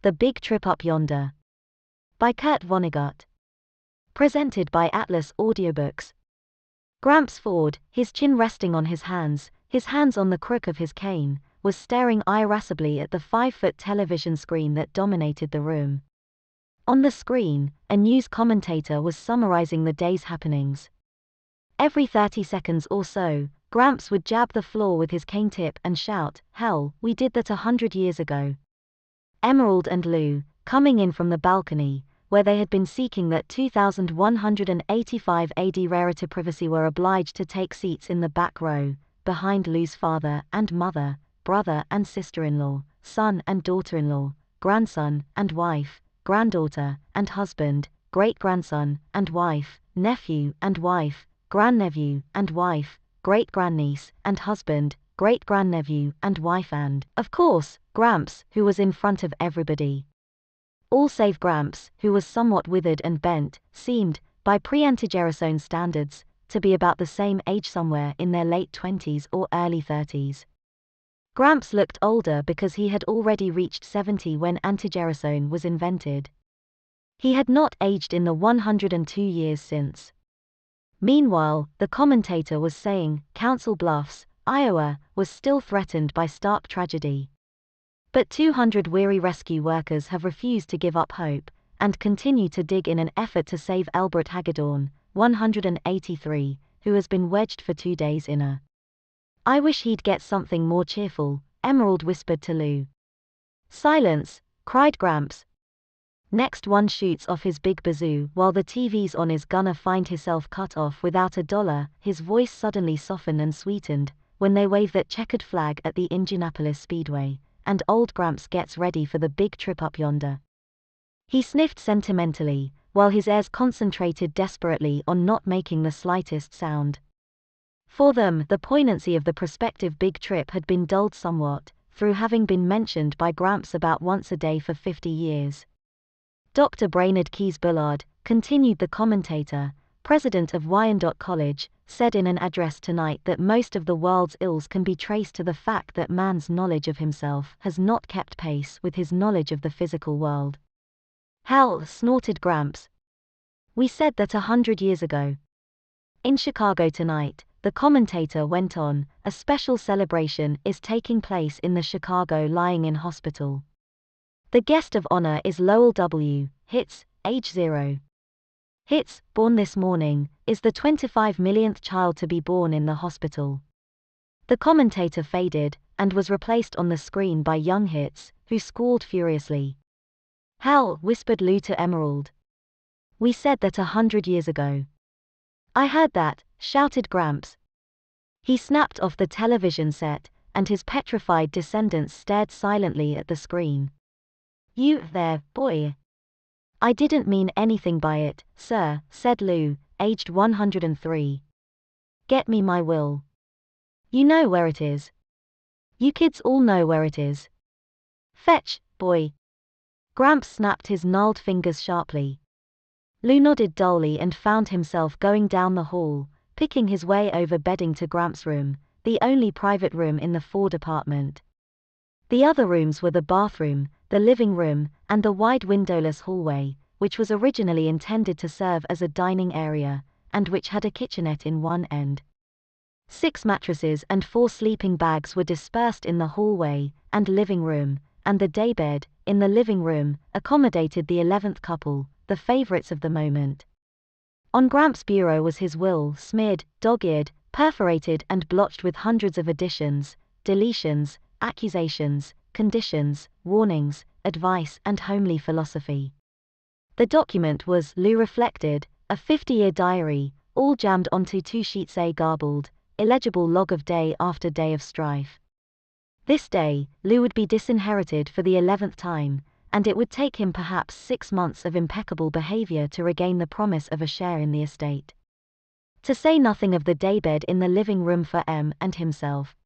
The Big Trip Up Yonder. By Kurt Vonnegut. Presented by Atlas Audiobooks. Gramps Ford, his chin resting on his hands on the crook of his cane, was staring irascibly at the 5-foot television screen that dominated the room. On the screen, a news commentator was summarizing the day's happenings. Every 30 seconds or so, Gramps would jab the floor with his cane tip and shout, "Hell, we did that 100 years ago." Emerald and Lou, coming in from the balcony, where they had been seeking that 2185 AD rarity privacy, were obliged to take seats in the back row, behind Lou's father and mother, brother and sister-in-law, son and daughter-in-law, grandson and wife, granddaughter and husband, great-grandson and wife, nephew and wife, grandnephew and wife, great-grandniece and husband, great-grandnephew and wife, and, of course, Gramps, who was in front of everybody. All save Gramps, who was somewhat withered and bent, seemed, by pre-Antigerasone standards, to be about the same age, somewhere in their late 20s or early 30s. Gramps looked older because he had already reached 70 when Antigerasone was invented. He had not aged in the 102 years since. Meanwhile, the commentator was saying, Council Bluffs, Iowa, was still threatened by stark tragedy. But 200 weary rescue workers have refused to give up hope, and continue to dig in an effort to save Elbert Hagedorn, 183, who has been wedged for 2 days in a... "I wish he'd get something more cheerful," Emerald whispered to Lou. "Silence," cried Gramps. Next one shoots off his big bazoo while the TV's on is gonna find himself cut off without $1. His voice suddenly softened and sweetened when they wave that checkered flag at the Indianapolis Speedway, and old Gramps gets ready for the big trip up yonder. He sniffed sentimentally, while his heirs concentrated desperately on not making the slightest sound. For them, the poignancy of the prospective big trip had been dulled somewhat, through having been mentioned by Gramps about once a day for 50 years. Dr. Brainerd Keyes Bullard, continued the commentator, president of Wyandotte College, said in an address tonight that most of the world's ills can be traced to the fact that man's knowledge of himself has not kept pace with his knowledge of the physical world. "Hell," snorted Gramps. "We said that 100 years ago." In Chicago tonight, the commentator went on, a special celebration is taking place in the Chicago Lying-in Hospital. The guest of honor is Lowell W. Hitz, age 0. Hitz, born this morning, is the 25 millionth child to be born in the hospital. The commentator faded, and was replaced on the screen by young Hitz, who squalled furiously. "Hell," whispered Lou to Emerald. "We said that 100 years ago." "I heard that," shouted Gramps. He snapped off the television set, and his petrified descendants stared silently at the screen. "You there, boy." "I didn't mean anything by it, sir," said Lou, aged 103. "Get me my will." "You know where it is." "You kids all know where it is." "Fetch, boy." Gramps snapped his gnarled fingers sharply. Lou nodded dully and found himself going down the hall, picking his way over bedding to Gramps' room, the only private room in the Ford apartment. The other rooms were the bathroom, the living room, and the wide windowless hallway, which was originally intended to serve as a dining area, and which had a kitchenette in one end. 6 mattresses and 4 sleeping bags were dispersed in the hallway and living room, and the daybed, in the living room, accommodated the 11th couple, the favorites of the moment. On Gramps' bureau was his will, smeared, dog-eared, perforated and blotched with hundreds of additions, deletions, accusations, conditions, warnings, advice and homely philosophy. The document was, Lou reflected, a 50-year diary, all jammed onto 2 sheets, a garbled, illegible log of day after day of strife. This day, Lou would be disinherited for the 11th time, and it would take him perhaps 6 months of impeccable behavior to regain the promise of a share in the estate. To say nothing of the daybed in the living room for M and himself.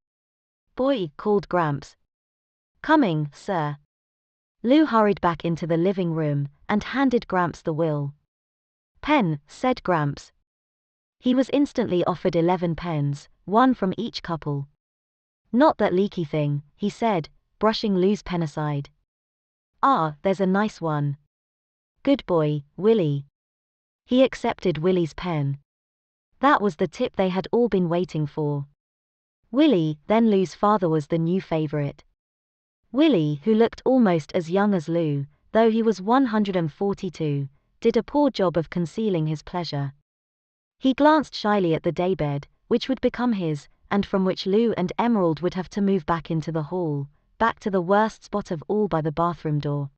"Boy," called Gramps. "Coming, sir." Lou hurried back into the living room, and handed Gramps the will. "Pen," said Gramps. He was instantly offered 11 pens, 1 from each couple. "Not that leaky thing," he said, brushing Lou's pen aside. "Ah, there's a nice one. Good boy, Willie." He accepted Willie's pen. That was the tip they had all been waiting for. Willie, then Lou's father, was the new favorite. Willie, who looked almost as young as Lou, though he was 142, did a poor job of concealing his pleasure. He glanced shyly at the daybed, which would become his, and from which Lou and Emerald would have to move back into the hall, back to the worst spot of all by the bathroom door.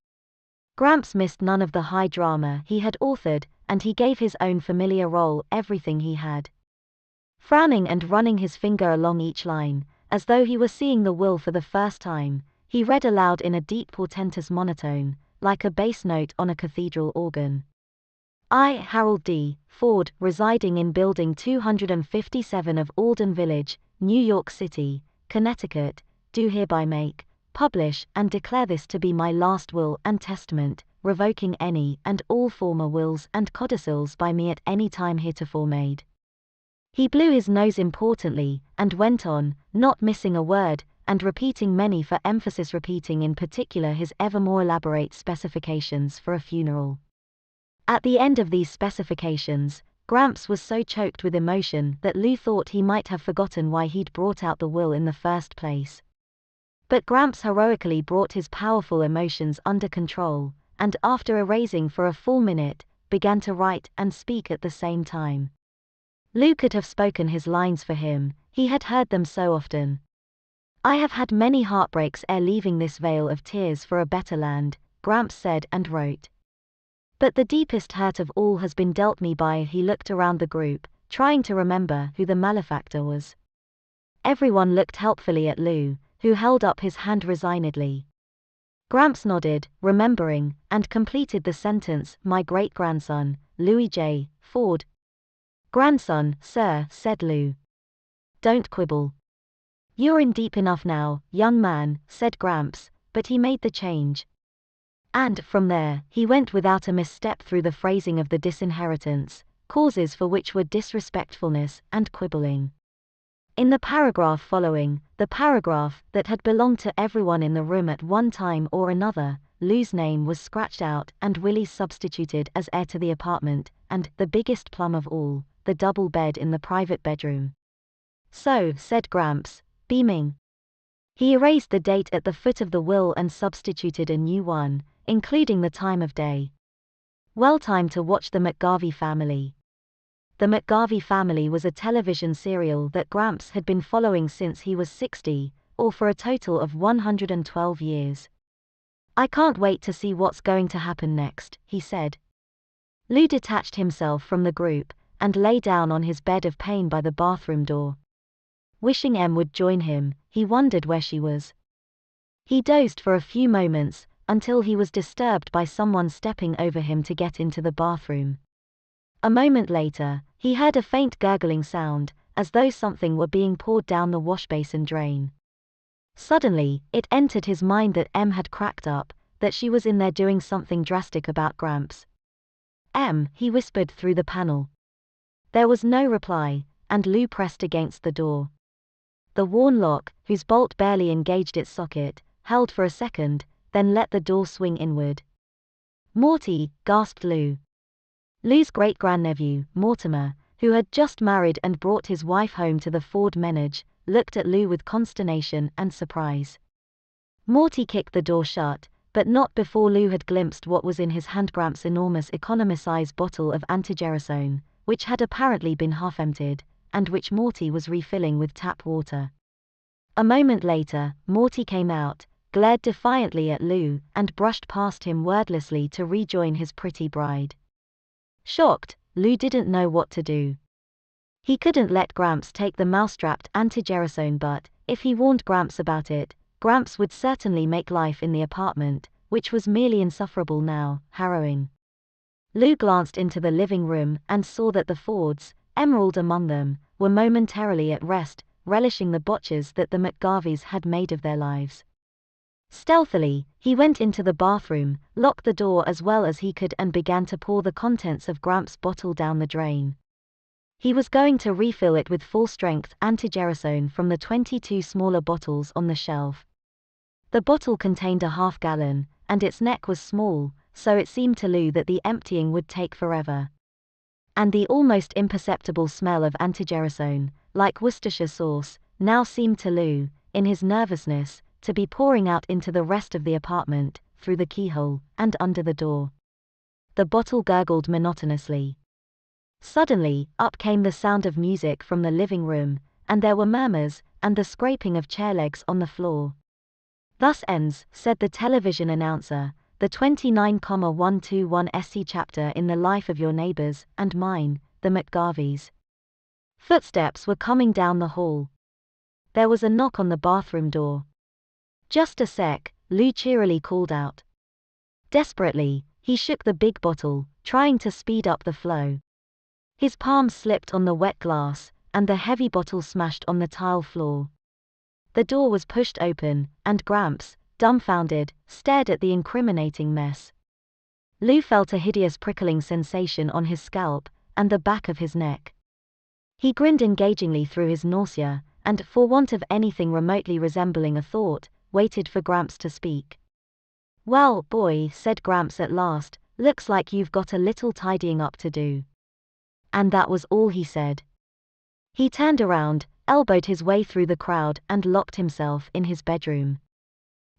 Gramps missed none of the high drama he had authored, and he gave his own familiar role everything he had. Frowning and running his finger along each line, as though he were seeing the will for the first time, he read aloud in a deep portentous monotone, like a bass note on a cathedral organ. I, Harold D. Ford, residing in Building 257 of Alden Village, New York City, Connecticut, do hereby make, publish, and declare this to be my last will and testament, revoking any and all former wills and codicils by me at any time heretofore made. He blew his nose importantly, and went on, not missing a word, and repeating many for emphasis, repeating in particular his ever more elaborate specifications for a funeral. At the end of these specifications, Gramps was so choked with emotion that Lou thought he might have forgotten why he'd brought out the will in the first place. But Gramps heroically brought his powerful emotions under control, and after erasing for a full minute, began to write and speak at the same time. Lou could have spoken his lines for him, he had heard them so often. I have had many heartbreaks ere leaving this vale of tears for a better land, Gramps said and wrote. But the deepest hurt of all has been dealt me by. He looked around the group, trying to remember who the malefactor was. Everyone looked helpfully at Lou, who held up his hand resignedly. Gramps nodded, remembering, and completed the sentence, my great-grandson, Louis J. Ford. Grandson, sir, said Lou. Don't quibble. You're in deep enough now, young man, said Gramps, but he made the change. And, from there, he went without a misstep through the phrasing of the disinheritance, causes for which were disrespectfulness and quibbling. In the paragraph following, the paragraph that had belonged to everyone in the room at one time or another, Lou's name was scratched out and Willie's substituted as heir to the apartment, and, the biggest plum of all, the double bed in the private bedroom. So, said Gramps, beaming. He erased the date at the foot of the will and substituted a new one, including the time of day. Well, time to watch the McGarvey Family. The McGarvey Family was a television serial that Gramps had been following since he was 60, or for a total of 112 years. I can't wait to see what's going to happen next, he said. Lou detached himself from the group, and lay down on his bed of pain by the bathroom door. Wishing Em would join him, he wondered where she was. He dozed for a few moments, until he was disturbed by someone stepping over him to get into the bathroom. A moment later, he heard a faint gurgling sound, as though something were being poured down the washbasin drain. Suddenly, it entered his mind that Em had cracked up, that she was in there doing something drastic about Gramps. Em, he whispered through the panel. There was no reply, and Lou pressed against the door. The worn lock, whose bolt barely engaged its socket, held for a second, then let the door swing inward. Morty, gasped Lou. Lou's great-grandnephew, Mortimer, who had just married and brought his wife home to the Ford menage, looked at Lou with consternation and surprise. Morty kicked the door shut, but not before Lou had glimpsed what was in his hand, Gramps' enormous economy-size bottle of antigerasone, which had apparently been half-emptied, and which Morty was refilling with tap water. A moment later, Morty came out, glared defiantly at Lou, and brushed past him wordlessly to rejoin his pretty bride. Shocked, Lou didn't know what to do. He couldn't let Gramps take the mousetrapped antigerasone, but, if he warned Gramps about it, Gramps would certainly make life in the apartment, which was merely insufferable now, harrowing. Lou glanced into the living room and saw that the Fords, Emerald among them, were momentarily at rest, relishing the botches that the McGarveys had made of their lives. Stealthily, he went into the bathroom, locked the door as well as he could and began to pour the contents of Gramps' bottle down the drain. He was going to refill it with full-strength antigerasone from the 22 smaller bottles on the shelf. The bottle contained a half-gallon, and its neck was small, so it seemed to Lou that the emptying would take forever. And the almost imperceptible smell of antigerasone, like Worcestershire sauce, now seemed to Lou, in his nervousness, to be pouring out into the rest of the apartment, through the keyhole, and under the door. The bottle gurgled monotonously. Suddenly, up came the sound of music from the living room, and there were murmurs, and the scraping of chair legs on the floor. "Thus ends," said the television announcer, "the 29,121st chapter in the life of your neighbors, and mine, the McGarveys." Footsteps were coming down the hall. There was a knock on the bathroom door. "Just a sec," Lou cheerily called out. Desperately, he shook the big bottle, trying to speed up the flow. His palms slipped on the wet glass, and the heavy bottle smashed on the tile floor. The door was pushed open, and Gramps, dumbfounded, stared at the incriminating mess. Lou felt a hideous prickling sensation on his scalp, and the back of his neck. He grinned engagingly through his nausea, and, for want of anything remotely resembling a thought, waited for Gramps to speak. "Well, boy," said Gramps at last, "looks like you've got a little tidying up to do." And that was all he said. He turned around, elbowed his way through the crowd, and locked himself in his bedroom.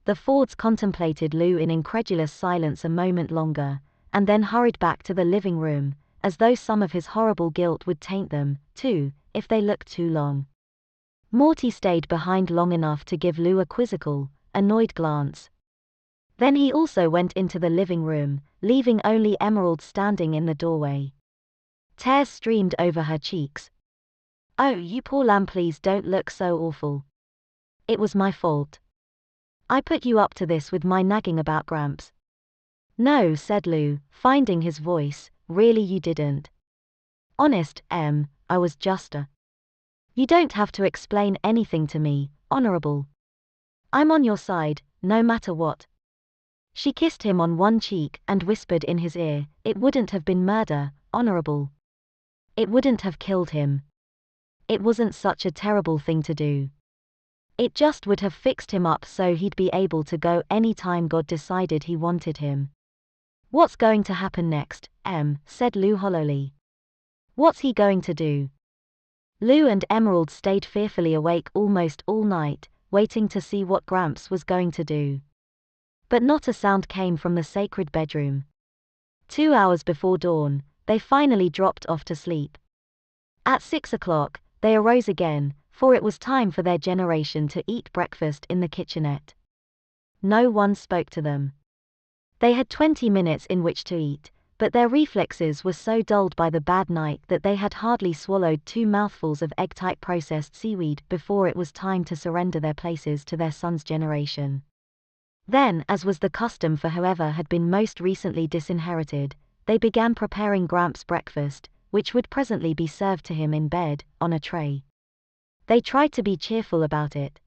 The Fords contemplated Lou in incredulous silence a moment longer, and then hurried back to the living room, as though some of his horrible guilt would taint them, too, if they looked too long. Morty stayed behind long enough to give Lou a quizzical, annoyed glance. Then he also went into the living room, leaving only Emerald standing in the doorway. Tears streamed over her cheeks. "Oh, you poor lamb, please don't look so awful. It was my fault. I put you up to this with my nagging about Gramps." "No," said Lou, finding his voice, "really you didn't. Honest, I was just a... You don't have to explain anything to me, Honorable. I'm on your side, no matter what." She kissed him on one cheek and whispered in his ear, "It wouldn't have been murder, Honorable. It wouldn't have killed him. It wasn't such a terrible thing to do. It just would have fixed him up so he'd be able to go any time God decided he wanted him." "What's going to happen next, said Lou hollowly. "What's he going to do?" Lou and Emerald stayed fearfully awake almost all night, waiting to see what Gramps was going to do. But not a sound came from the sacred bedroom. 2 hours before dawn, they finally dropped off to sleep. At 6 o'clock, they arose again, for it was time for their generation to eat breakfast in the kitchenette. No one spoke to them. They had 20 minutes in which to eat, but their reflexes were so dulled by the bad night that they had hardly swallowed 2 mouthfuls of egg-type processed seaweed before it was time to surrender their places to their son's generation. Then, as was the custom for whoever had been most recently disinherited, they began preparing Gramps' breakfast, which would presently be served to him in bed, on a tray. They tried to be cheerful about it.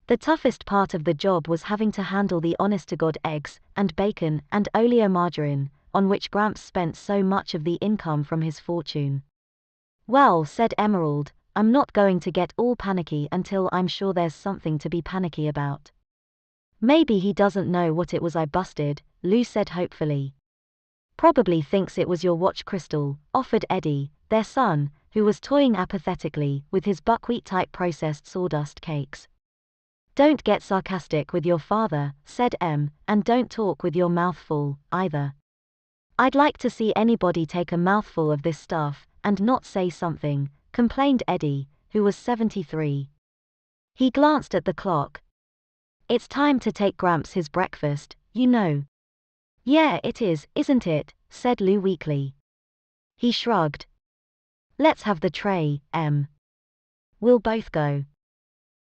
The toughest part of the job was having to handle the honest-to-God eggs, and bacon, and oleomargarine, on which Gramps spent so much of the income from his fortune. "Well," said Emerald, "I'm not going to get all panicky until I'm sure there's something to be panicky about." "Maybe he doesn't know what it was I busted," Lou said hopefully. "Probably thinks it was your watch crystal," offered Eddie, their son, who was toying apathetically with his buckwheat-type processed sawdust cakes. "Don't get sarcastic with your father," said and don't talk with your mouth full, either. "I'd like to see anybody take a mouthful of this stuff, and not say something," complained Eddie, who was 73. He glanced at the clock. "It's time to take Gramps his breakfast, you know." "Yeah, it is, isn't it?" said Lou weakly. He shrugged. "Let's have the tray, We'll both go."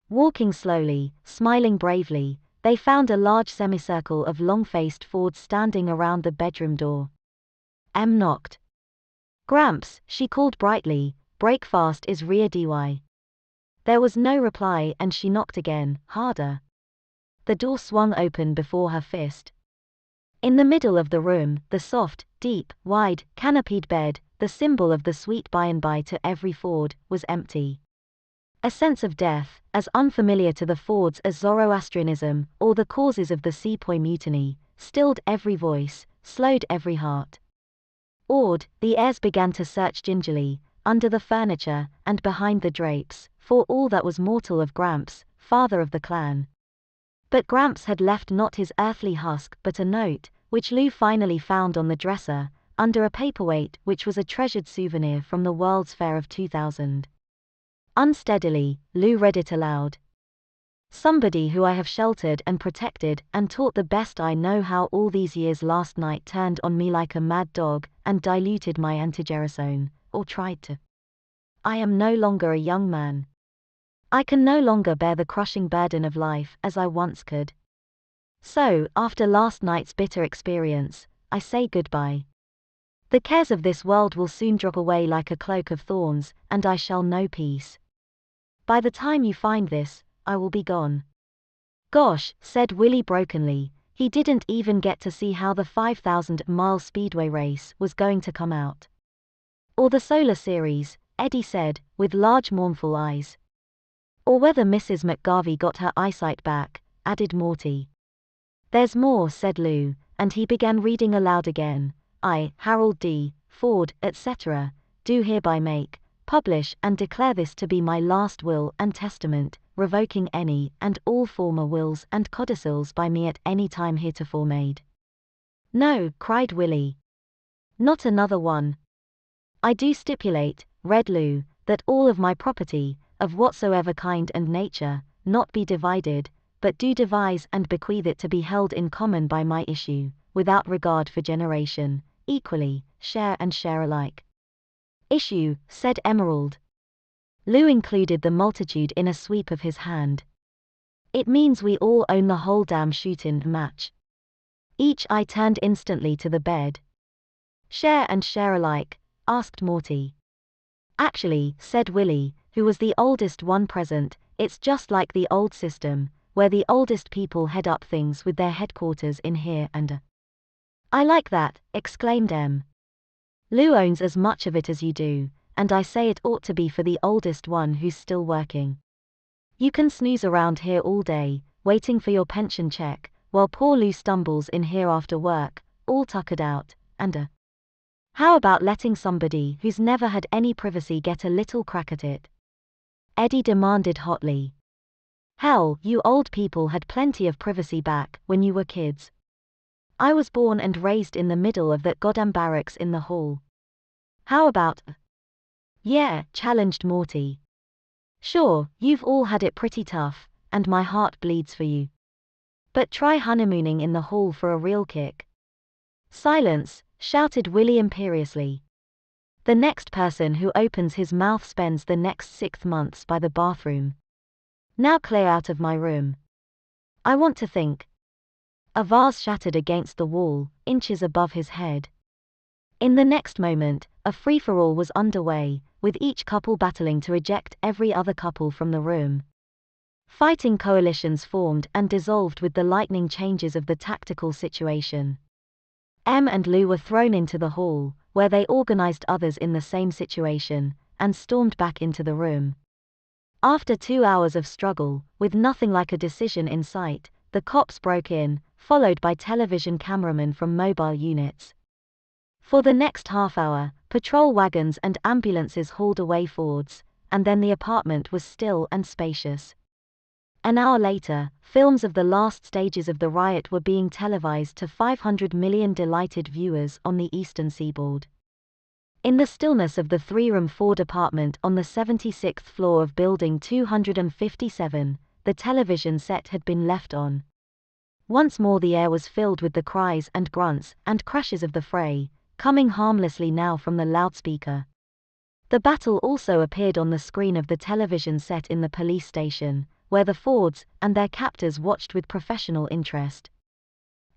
Walking slowly, smiling bravely, they found a large semicircle of long-faced Fords standing around the bedroom door. Knocked. "Gramps," she called brightly, "breakfast is rear dy." There was no reply and she knocked again, harder. The door swung open before her fist. In the middle of the room, the soft, deep, wide, canopied bed, the symbol of the sweet by-and-by to every Ford, was empty. A sense of death, as unfamiliar to the Fords as Zoroastrianism or the causes of the Sepoy Mutiny, stilled every voice, slowed every heart. Awed, the heirs began to search gingerly, under the furniture, and behind the drapes, for all that was mortal of Gramps, father of the clan. But Gramps had left not his earthly husk but a note, which Lou finally found on the dresser, under a paperweight which was a treasured souvenir from the World's Fair of 2000. Unsteadily, Lou read it aloud. Somebody who I have sheltered and protected and taught the best I know how all these years last night turned on me like a mad dog and diluted my antigerasone, or tried to. I am no longer a young man. I can no longer bear the crushing burden of life as I once could. So, after last night's bitter experience, I say goodbye. The cares of this world will soon drop away like a cloak of thorns, and I shall know peace. By the time you find this, I will be gone. Gosh, said Willie brokenly, he didn't even get to see how the 5,000-mile speedway race was going to come out. Or the solar series, Eddie said, with large mournful eyes. Or whether Mrs. McGarvey got her eyesight back, added Morty. There's more, said Lou, and he began reading aloud again. I, Harold D. Ford, etc., do hereby make, publish and declare this to be my last will and testament, revoking any and all former wills and codicils by me at any time heretofore made. No, cried Willie. Not another one. I do stipulate, read Lou, that all of my property, of whatsoever kind and nature, not be divided, but do devise and bequeath it to be held in common by my issue, without regard for generation, equally, share and share alike. Issue, said Emerald. Lou included the multitude in a sweep of his hand. It means we all own the whole damn shootin' match. Each eye turned instantly to the bed. Share and share alike, asked Morty. Actually, said Willie, who was the oldest one present, it's just like the old system, where the oldest people head up things with their headquarters in here and I like that, exclaimed Em. Lou owns as much of it as you do, and I say it ought to be for the oldest one who's still working. You can snooze around here all day, waiting for your pension check, while poor Lou stumbles in here after work, all tuckered out, and how about letting somebody who's never had any privacy get a little crack at it? Eddie demanded hotly. Hell, you old people had plenty of privacy back when you were kids. I was born and raised in the middle of that goddamn barracks in the hall. How about? Yeah, challenged Morty. Sure, you've all had it pretty tough, and my heart bleeds for you. But try honeymooning in the hall for a real kick. Silence, shouted Willie imperiously. The next person who opens his mouth spends the next 6 months by the bathroom. Now clear out of my room. I want to think. A vase shattered against the wall, inches above his head. In the next moment, a free-for-all was underway, with each couple battling to eject every other couple from the room. Fighting coalitions formed and dissolved with the lightning changes of the tactical situation. Em and Lou were thrown into the hall, where they organized others in the same situation, and stormed back into the room. After 2 hours of struggle, with nothing like a decision in sight, the cops broke in, followed by television cameramen from mobile units. For the next half hour, patrol wagons and ambulances hauled away Fords, and then the apartment was still and spacious. An hour later, films of the last stages of the riot were being televised to 500 million delighted viewers on the eastern seaboard. In the stillness of the 3-room Ford apartment on the 76th floor of Building 257, the television set had been left on. Once more the air was filled with the cries and grunts and crashes of the fray, coming harmlessly now from the loudspeaker. The battle also appeared on the screen of the television set in the police station, where the Fords and their captors watched with professional interest.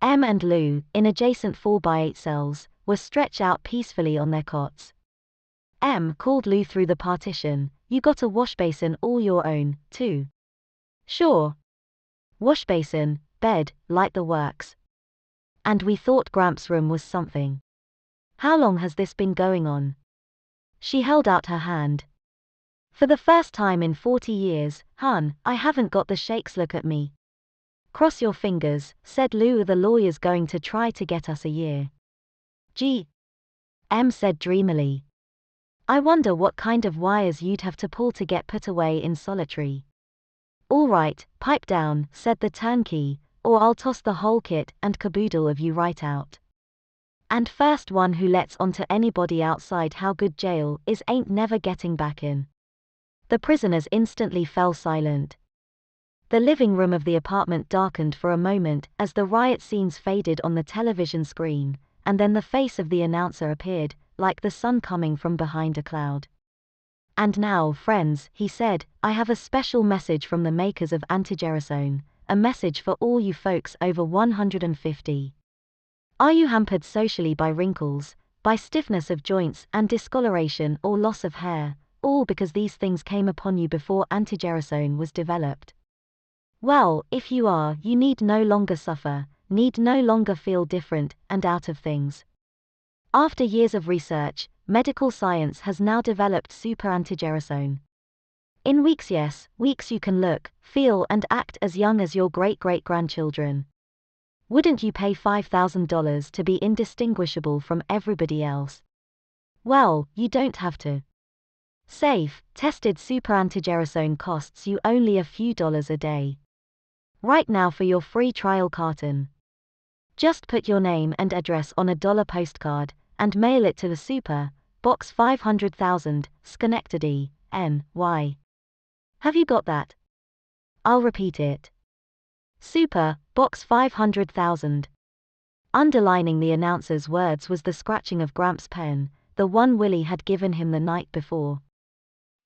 Em and Lou, in adjacent 4x8 cells, were stretched out peacefully on their cots. Em called Lou through the partition, "You got a washbasin all your own, too?" "Sure. Washbasin, bed, light the works. And we thought Gramps' room was something. How long has this been going on?" She held out her hand. "For the first time in 40 years, hun, I haven't got the shakes, look at me." Cross your fingers, said Lou. The lawyer's going to try to get us a year. Em said dreamily. I wonder what kind of wires you'd have to pull to get put away in solitary. All right, pipe down, said the turnkey, or I'll toss the whole kit and caboodle of you right out. And first one who lets onto anybody outside how good jail is ain't never getting back in. The prisoners instantly fell silent. The living room of the apartment darkened for a moment as the riot scenes faded on the television screen, and then the face of the announcer appeared, like the sun coming from behind a cloud. And now, friends, he said, I have a special message from the makers of antigerasone, a message for all you folks over 150. Are you hampered socially by wrinkles, by stiffness of joints and discoloration or loss of hair, all because these things came upon you before antigerasone was developed? Well, if you are, you need no longer suffer, need no longer feel different and out of things. After years of research, medical science has now developed super antigerasone. In weeks, yes, weeks you can look, feel and act as young as your great-great-grandchildren. Wouldn't you pay $5,000 to be indistinguishable from everybody else? Well, you don't have to. Safe, tested super antigerasone costs you only a few dollars a day. Right now for your free trial carton. Just put your name and address on a $1 postcard, and mail it to the Super, Box 500,000, Schenectady, NY. Have you got that? I'll repeat it. Super, Box 500,000. Underlining the announcer's words was the scratching of Gramps' pen, the one Willie had given him the night before.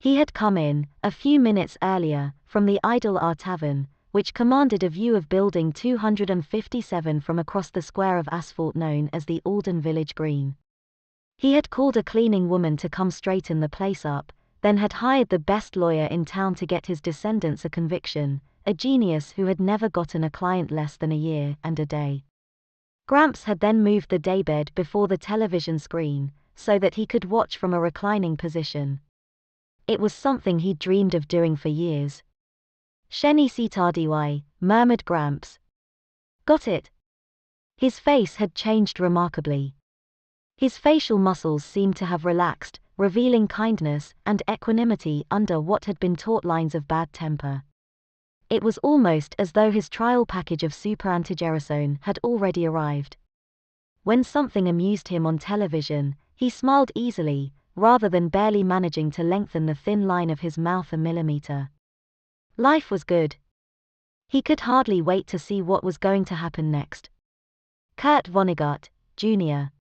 He had come in, a few minutes earlier, from the Idle R Tavern, which commanded a view of Building 257 from across the square of asphalt known as the Alden Village Green. He had called a cleaning woman to come straighten the place up, then had hired the best lawyer in town to get his descendants a conviction, a genius who had never gotten a client less than a year and a day. Gramps had then moved the daybed before the television screen, so that he could watch from a reclining position. It was something he'd dreamed of doing for years. Shenny Sitardy, murmured Gramps. Got it. His face had changed remarkably. His facial muscles seemed to have relaxed, revealing kindness and equanimity under what had been taut lines of bad temper. It was almost as though his trial package of super antigerasone had already arrived. When something amused him on television, he smiled easily, rather than barely managing to lengthen the thin line of his mouth a millimeter. Life was good. He could hardly wait to see what was going to happen next. Kurt Vonnegut, Jr.